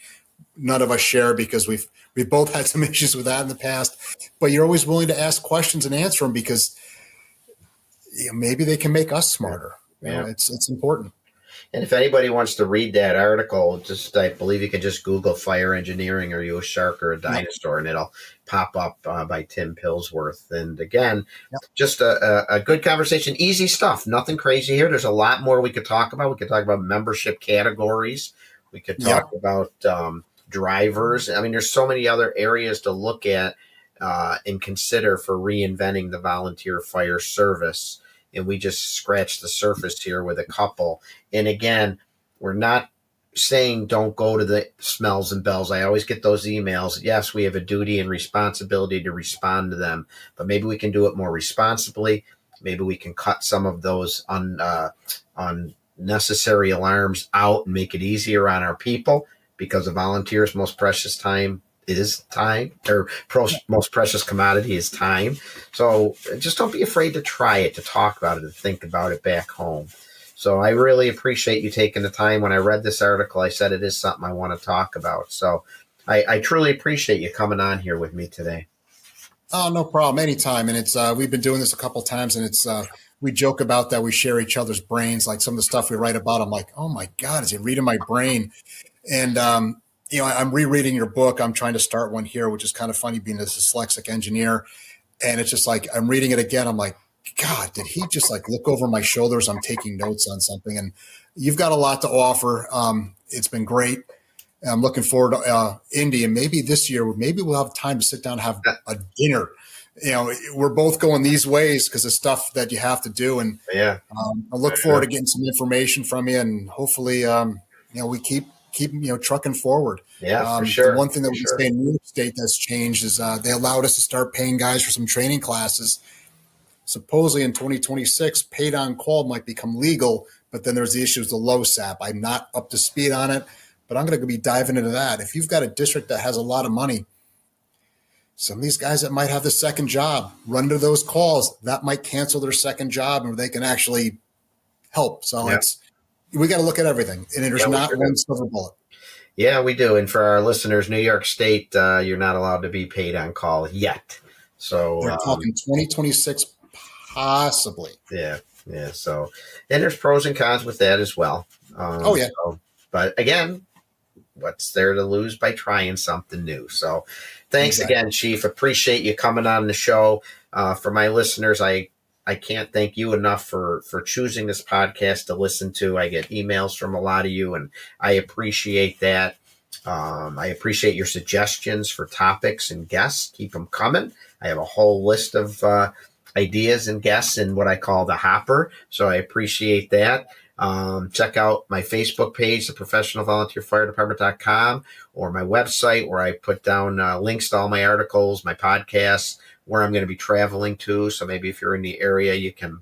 Speaker 3: none of us share because we've both had some issues with that in the past. But you're always willing to ask questions and answer them because maybe they can make us smarter. It's important.
Speaker 2: And if anybody wants to read that article, I believe you can just Google Fire Engineering or use Shark or a Dinosaur, and it'll pop up by Tim Pillsworth. And again, just a good conversation, easy stuff, nothing crazy here. There's a lot more we could talk about. We could talk about membership categories. We could talk about drivers. I mean, there's so many other areas to look at and consider for reinventing the volunteer fire service. And we just scratched the surface here with a couple. And again, we're not saying don't go to the smells and bells. I always get those emails. Yes, we have a duty and responsibility to respond to them, but maybe we can do it more responsibly. Maybe we can cut some of those unnecessary alarms out and make it easier on our people, because a volunteer's most precious time is time. Their most precious commodity is time. So just don't be afraid to try it, to talk about it, to think about it back home. So I really appreciate you taking the time. When I read this article, I said it is something I want to talk about. So I truly appreciate you coming on here with me today.
Speaker 3: Oh, no problem. Anytime. And it's we've been doing this a couple of times, and it's we joke about that. We share each other's brains. Like some of the stuff we write about, I'm like, oh my God, is he reading my brain? And I'm rereading your book. I'm trying to start one here, which is kind of funny being a dyslexic engineer. And it's just like, I'm reading it again. I'm like, God, did he just like look over my shoulders? I'm taking notes on something, and you've got a lot to offer. It's been great. I'm looking forward to Indy, and maybe this year, maybe we'll have time to sit down and have a dinner. We're both going these ways because of stuff that you have to do, and
Speaker 2: Yeah,
Speaker 3: I look forward to getting some information from you, and hopefully, we keep trucking forward.
Speaker 2: yeah, for sure.
Speaker 3: The one thing that we
Speaker 2: sure.
Speaker 3: say in New York State that's changed is they allowed us to start paying guys for some training classes. Supposedly in 2026, paid on call might become legal, but then there's the issue of the low SAP. I'm not up to speed on it, but I'm going to be diving into that. If you've got a district that has a lot of money, some of these guys that might have the second job, run to those calls. That might cancel their second job, or they can actually help. So we got to look at everything, and there's not one silver bullet.
Speaker 2: Yeah, we do. And for our listeners, New York State, you're not allowed to be paid on call yet. So
Speaker 3: we're talking 2026, possibly.
Speaker 2: Yeah. So, and there's pros and cons with that as well. But again, what's there to lose by trying something new? So thanks again, Chief. Appreciate you coming on the show. For my listeners, I can't thank you enough for choosing this podcast to listen to. I get emails from a lot of you, and I appreciate that. I appreciate your suggestions for topics and guests. Keep them coming. I have a whole list of ideas and guests in what I call the hopper. So I appreciate that. Check out my Facebook page, the professionalvolunteerfiredepartment.com, or my website where I put down links to all my articles, my podcasts, where I'm going to be traveling to. So maybe if you're in the area, you can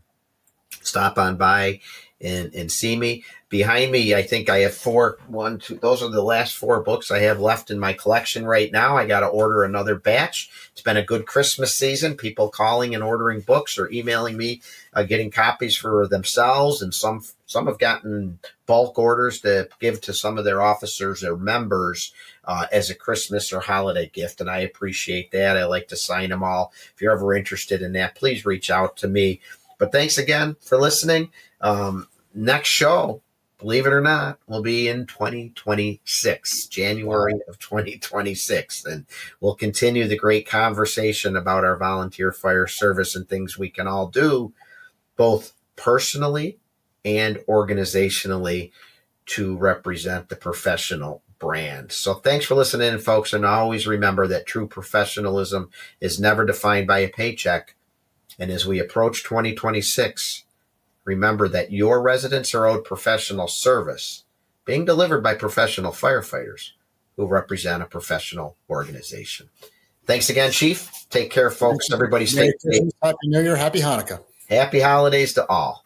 Speaker 2: stop on by and see me. Behind me, I think I have those are the last 4 books I have left in my collection right now. I got to order another batch. It's been a good Christmas season. People calling and ordering books or emailing me, getting copies for themselves. And some have gotten bulk orders to give to some of their officers or members as a Christmas or holiday gift. And I appreciate that. I like to sign them all. If you're ever interested in that, please reach out to me. But thanks again for listening. Next show, believe it or not, will be in 2026, January of 2026. And we'll continue the great conversation about our volunteer fire service and things we can all do, both personally and organizationally, to represent the professional brand. So thanks for listening, folks. And always remember that true professionalism is never defined by a paycheck. And as we approach 2026, remember that your residents are owed professional service being delivered by professional firefighters who represent a professional organization. Thanks again, Chief. Take care, folks. Everybody stay safe.
Speaker 3: Happy New Year. Happy Hanukkah.
Speaker 2: Happy holidays to all.